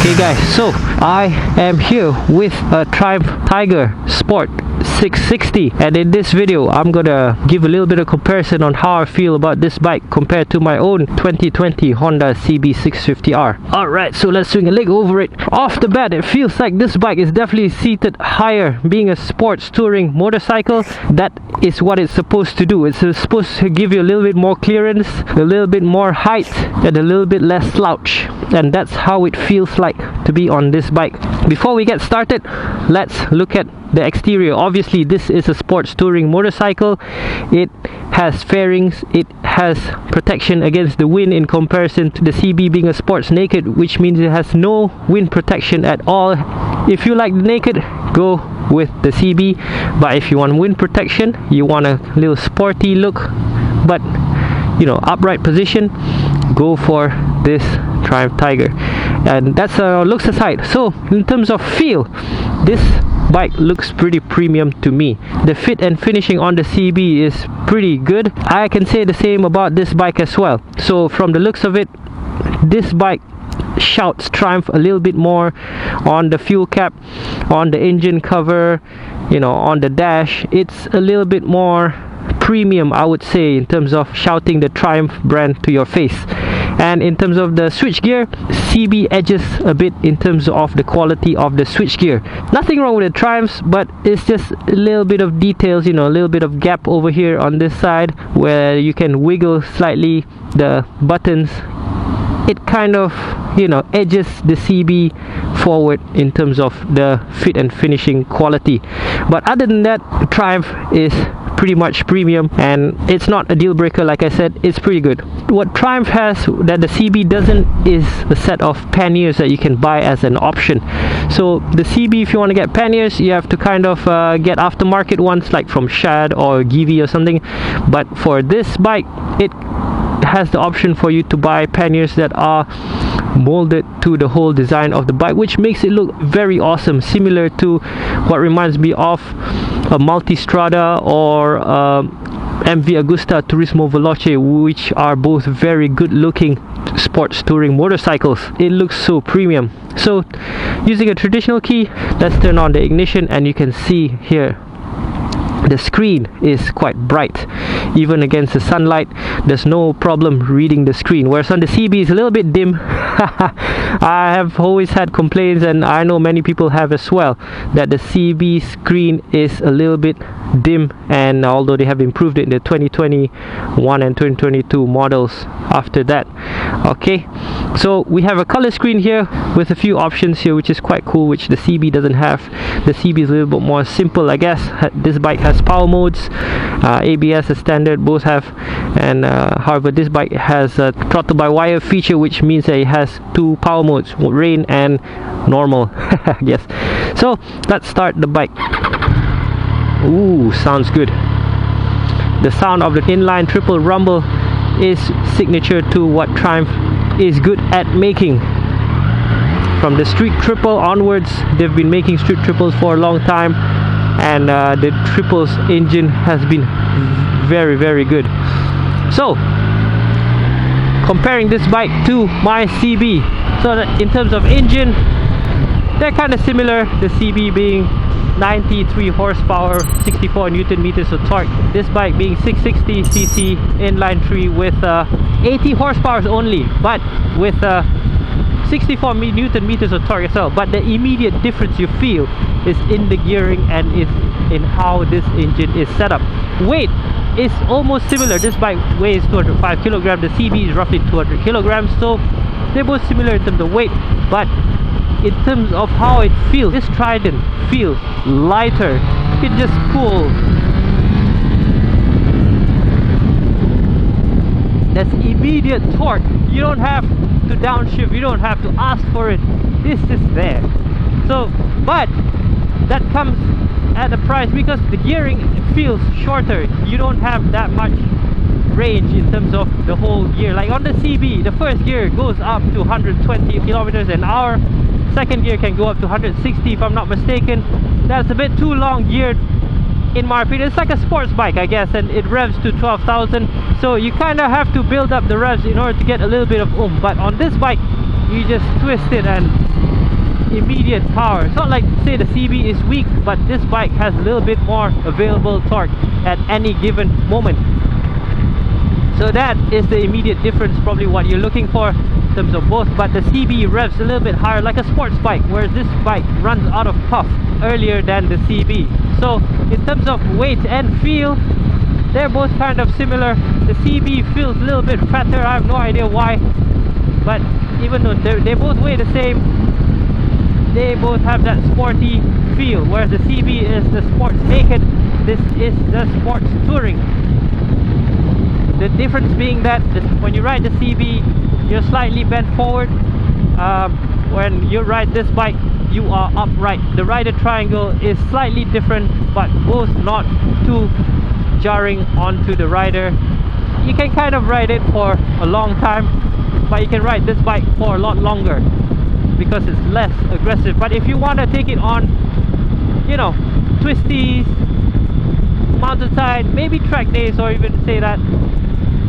Okay guys, so I am here with a Triumph Tiger Sport 660, and in this video I'm gonna give a little bit of comparison on how I feel about this bike compared to my own 2020 Honda CB650R. Alright, so let's swing a leg over it. Off the bat, it feels like this bike is definitely seated higher. Being a sports touring motorcycle, that is what it's supposed to do. It's supposed to give you a little bit more clearance, a little bit more height, and a little bit less slouch, and that's how it feels like to be on this bike. Before we get started, let's look at the exterior. Obviously this is a sports touring motorcycle. It has fairings, it has protection against the wind in comparison to the CB being a sports naked, which means it has no wind protection at all. If you like the naked, go with the CB, but if you want wind protection, you want a little sporty look but upright position, go for this Triumph Tiger. And that's looks aside. So in terms of feel, this bike looks pretty premium to me. The fit and finishing on the CB is pretty good. I can say the same about this bike as well. So from the looks of it, this bike shouts Triumph a little bit more on the fuel cap, on the engine cover, on the dash. It's a little bit more premium, I would say, in terms of shouting the Triumph brand to your face. And in terms of the switchgear, CB edges a bit in terms of the quality of the switchgear. Nothing wrong with the Triumphs, but it's just a little bit of details, a little bit of gap over here on this side where you can wiggle slightly the buttons. It kind of edges the CB forward in terms of the fit and finishing quality. But other than that, Triumph is pretty much premium, and it's not a deal breaker. Like I said, it's pretty good. What Triumph has that the CB doesn't is a set of panniers that you can buy as an option. So the CB, if you want to get panniers, you have to kind of get aftermarket ones like from Shad or Givi or something. But for this bike, it has the option for you to buy panniers that are molded to the whole design of the bike, which makes it look very awesome, similar to what reminds me of a Multistrada or MV Agusta Turismo Veloce, which are both very good looking sports touring motorcycles. It looks so premium. So using a traditional key, let's turn on the ignition, and you can see here the screen is quite bright. Even against the sunlight, there's no problem reading the screen, whereas on the CB is a little bit dim. I have always had complaints, and I know many people have as well, that the CB screen is a little bit dim, and although they have improved it in the 2021 and 2022 models after that. Okay, so we have a color screen here with a few options here, which is quite cool, which the CB doesn't have. The CB is a little bit more simple, I guess. This bike has power modes, ABS is standard, both have, and however this bike has a throttle by wire feature, which means that it has two power modes, rain and normal. Yes, so let's start the bike. Ooh, sounds good. The sound of the inline triple rumble is signature to what Triumph is good at making. From the street triple onwards, they've been making street triples for a long time, and the triples engine has been very, very good. So comparing this bike to my CB, so that in terms of engine, they're kind of similar. The CB being 93 horsepower, 64 newton meters of torque. This bike being 660cc inline 3 with 80 horsepower only, but with 64 newton meters of torque as well. But the immediate difference you feel is in the gearing and is in how this engine is set up. Weight is almost similar. This bike weighs 205 kilograms. The CB is roughly 200 kilograms. So they're both similar in terms of weight, but in terms of how it feels, this Trident feels lighter. You can just pull. That's immediate torque. You don't have to downshift, you don't have to ask for it. This is there. So, but that comes at a price, because the gearing feels shorter. You don't have that much range in terms of the whole gear. Like on the CB, the first gear goes up to 120 kilometers an hour. Second gear can go up to 160 if I'm not mistaken. That's a bit too long geared in my opinion. It's like a sports bike, I guess, and it revs to 12,000, so you kind of have to build up the revs in order to get a little bit of oomph. But on this bike, you just twist it and immediate power. It's not like, say, the CB is weak, but this bike has a little bit more available torque at any given moment. So that is the immediate difference, probably what you're looking for in terms of both. But the CB revs a little bit higher like a sports bike, whereas this bike runs out of puff earlier than the CB. So in terms of weight and feel, they're both kind of similar. The CB feels a little bit fatter, I have no idea why, but even though they both weigh the same, they both have that sporty feel, whereas the CB is the sports naked, this is the sports touring. The difference being that when you ride the CB, you're slightly bent forward. When you ride this bike, you are upright. The rider triangle is slightly different, but both not too jarring onto the rider. You can kind of ride it for a long time, but you can ride this bike for a lot longer because it's less aggressive. But if you want to take it on, you know, twisties, mountainside, maybe track days, or even say that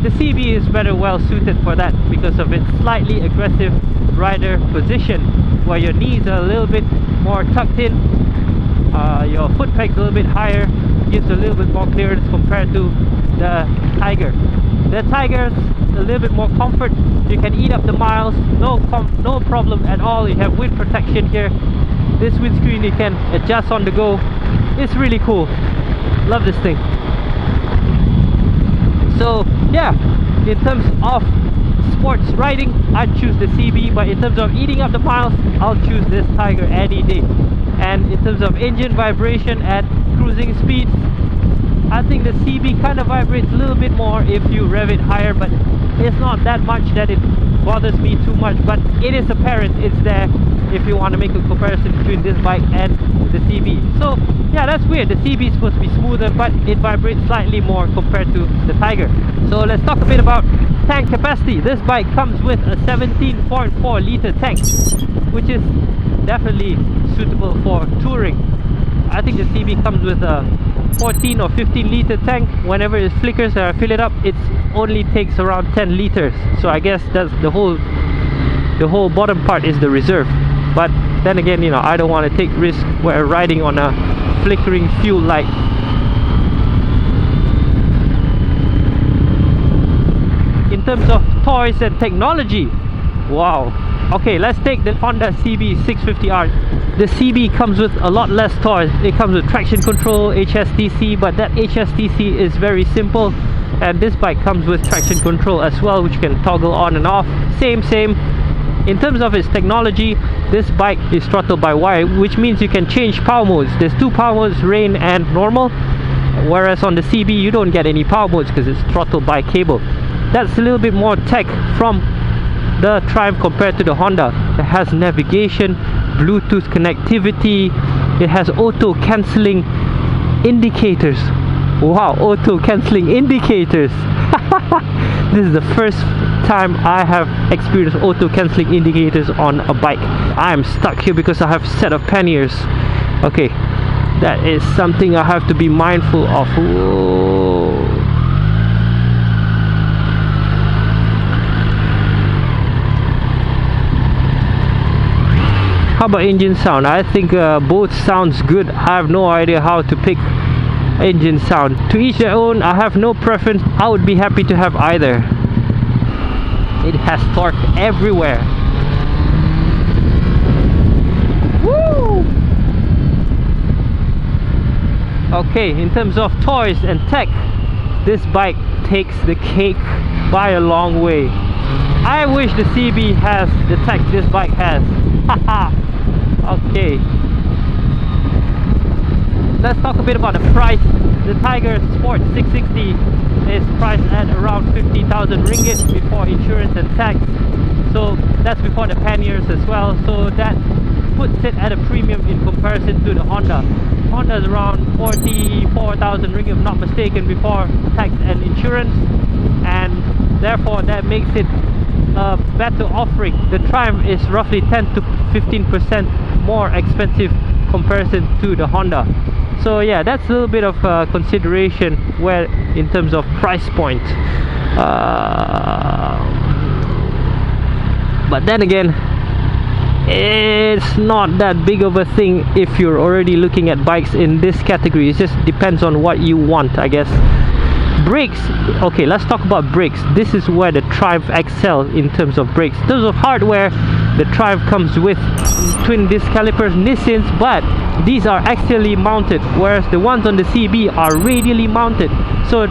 the CB is better well suited for that because of its slightly aggressive rider position, where your knees are a little bit more tucked in, your foot peg's a little bit higher, gives a little bit more clearance compared to the Tiger. The Tiger's a little bit more comfort. You can eat up the miles, no problem at all. You have wind protection here. This windscreen you can adjust on the go. It's really cool. Love this thing. So yeah, in terms of sports riding, I'd choose the CB, but in terms of eating up the miles, I'll choose this Tiger any day. And in terms of engine vibration at cruising speeds, I think the CB kind of vibrates a little bit more if you rev it higher, but it's not that much that it bothers me too much. But it is apparent, it's there if you want to make a comparison between this bike and the CB. So yeah, that's weird. The CB is supposed to be smoother, but it vibrates slightly more compared to the Tiger. So let's talk a bit about tank capacity. This bike comes with a 17.4 liter tank, which is definitely suitable for touring. I think the CB comes with a 14 or 15 liter tank. Whenever it flickers or I fill it up, it only takes around 10 liters. So I guess that's the whole bottom part is the reserve. But then again, you know, I don't want to take risk where riding on a flickering fuel light. In terms of toys and technology, wow. Okay, let's take the Honda CB650R. The CB comes with a lot less toys. It comes with traction control, HSTC, but that HSTC is very simple. And this bike comes with traction control as well, which you can toggle on and off. Same. In terms of its technology, this bike is throttled by wire, which means you can change power modes. There's two power modes, rain and normal. Whereas on the CB, you don't get any power modes because it's throttled by cable. That's a little bit more tech from the Triumph compared to the Honda. It has navigation, Bluetooth connectivity, it has auto cancelling indicators. Wow, auto cancelling indicators. This is the first time I have experienced auto cancelling indicators on a bike. I am stuck here because I have a set of panniers. Okay, that is something I have to be mindful of. Whoa. How about engine sound? I think both sounds good. I have no idea how to pick engine sound. To each their own. I have no preference. I would be happy to have either. It has torque everywhere. Woo! Okay, in terms of toys and tech, this bike takes the cake by a long way. I wish the CB has the tech this bike has. Haha. Okay, let's talk a bit about the price. The Tiger Sport 660 is priced at around 50,000 ringgit before insurance and tax. So that's before the panniers as well. So that puts it at a premium in comparison to the Honda. Honda is around 44,000 ringgit, if not mistaken, before tax and insurance, and therefore that makes it a better offering. The Triumph is roughly 10 to 15% more expensive comparison to the Honda. So yeah, that's a little bit of consideration where in terms of price point. But then again, it's not that big of a thing if you're already looking at bikes in this category. It just depends on what you want, I guess. Brakes, okay, let's talk about brakes. This is where the Triumph excels in terms of brakes. In terms of hardware, the Triumph comes with twin disc calipers, Nissins, but these are axially mounted, whereas the ones on the CB are radially mounted. So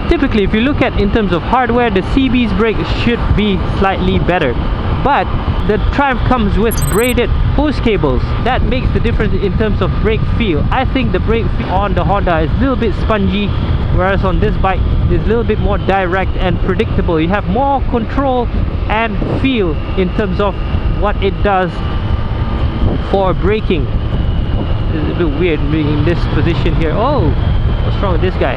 typically, if you look at in terms of hardware, the CB's brakes should be slightly better. But the Triumph comes with braided hose cables. That makes the difference in terms of brake feel. I think the brake feel on the Honda is a little bit spongy, whereas on this bike it's a little bit more direct and predictable. You have more control and feel in terms of what it does for braking. It's a bit weird being in this position here. Oh, what's wrong with this guy?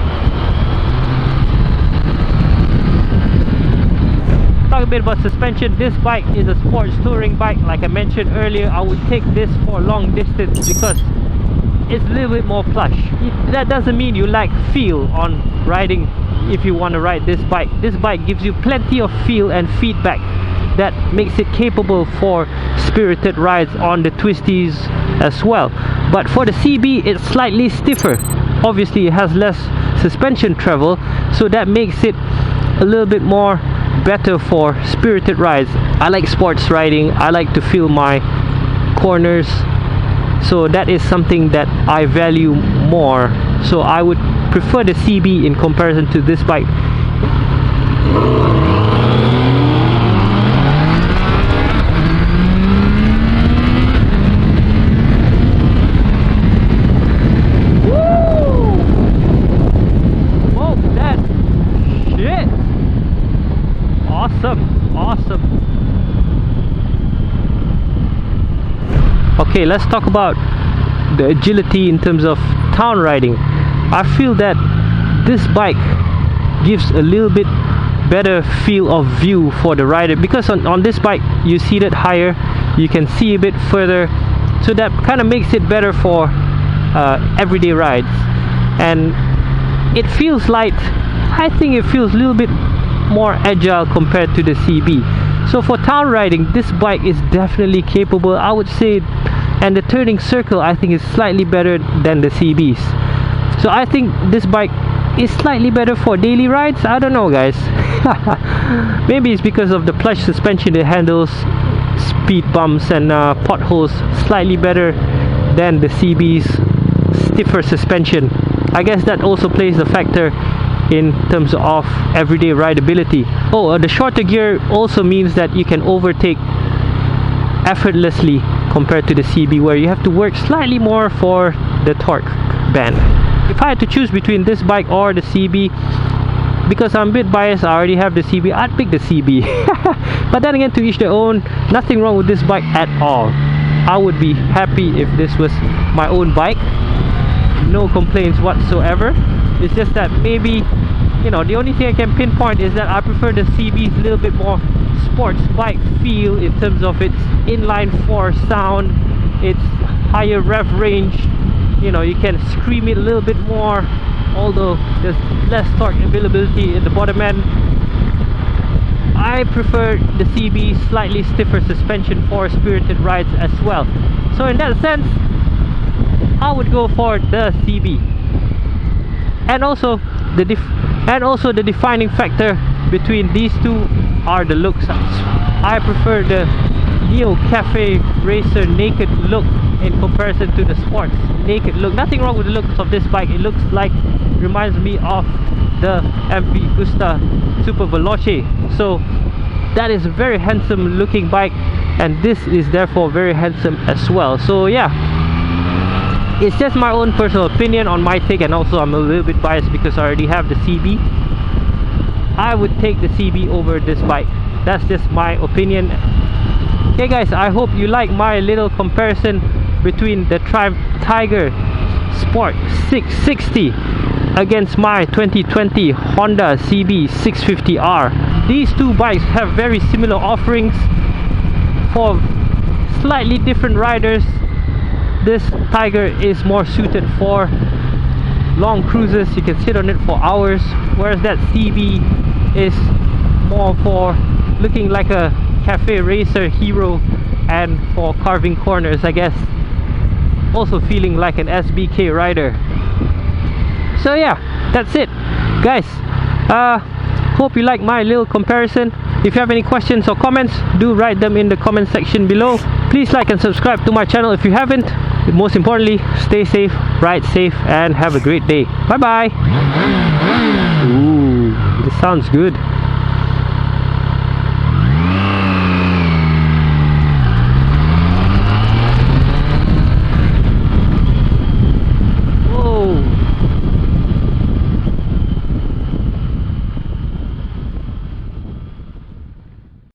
Talk a bit about suspension. This bike is a sports touring bike. Like I mentioned earlier, I would take this for long distance because it's a little bit more plush. That doesn't mean you lack feel on riding if you want to ride this bike. This bike gives you plenty of feel and feedback that makes it capable for spirited rides on the twisties as well. But for the CB, it's slightly stiffer. Obviously it has less suspension travel, so that makes it a little bit more better for spirited rides. I like sports riding. I like to feel my corners, so that is something that I value more. So I would prefer the CB in comparison to this bike. Awesome. Okay, let's talk about the agility in terms of town riding. I feel that this bike gives a little bit better field of view for the rider, because on this bike you seated higher, you can see a bit further, so that kind of makes it better for everyday rides. And it feels light. I think it feels a little bit more agile compared to the CB. So for town riding, this bike is definitely capable, I would say. And the turning circle, I think, is slightly better than the CBs. So I think this bike is slightly better for daily rides. I don't know, guys. Maybe it's because of the plush suspension. It handles speed bumps and potholes slightly better than the CB's stiffer suspension. I guess that also plays a factor in terms of everyday rideability. Oh, the shorter gear also means that you can overtake effortlessly compared to the CB, where you have to work slightly more for the torque band. If I had to choose between this bike or the CB, because I'm a bit biased, I already have the CB, I'd pick the CB. But then again, to each their own. Nothing wrong with this bike at all. I would be happy if this was my own bike. No complaints whatsoever. It's just that maybe, you know, the only thing I can pinpoint is that I prefer the CB's little bit more sports bike feel in terms of its inline 4 sound, its higher rev range. You know, you can scream it a little bit more, although there's less torque availability in the bottom end. I prefer the CB slightly stiffer suspension for spirited rides as well. So in that sense, I would go for the CB. And also the defining factor between these two are the looks. I prefer the Neo Cafe Racer naked look in comparison to the sports naked look. Nothing wrong with the looks of this bike. It looks like, reminds me of the MV Gusta Super Veloce. So that is a very handsome looking bike, and this is therefore very handsome as well. So yeah, it's just my own personal opinion on my take, and also I'm a little bit biased because I already have the CB. I would take the CB over this bike. That's just my opinion. Okay guys, I hope you like my little comparison between the Triumph Tiger Sport 660 against my 2020 Honda CB650R. These two bikes have very similar offerings for slightly different riders. This Tiger is more suited for long cruises. You can sit on it for hours, whereas that CB is more for looking like a cafe racer hero and for carving corners, I guess. Also feeling like an SBK rider. So yeah, that's it guys. Hope you like my little comparison. If you have any questions or comments, do write them in the comment section below. Please like and subscribe to my channel if you haven't. Most importantly, stay safe, ride safe, and have a great day. Bye bye. Ooh, this sounds good.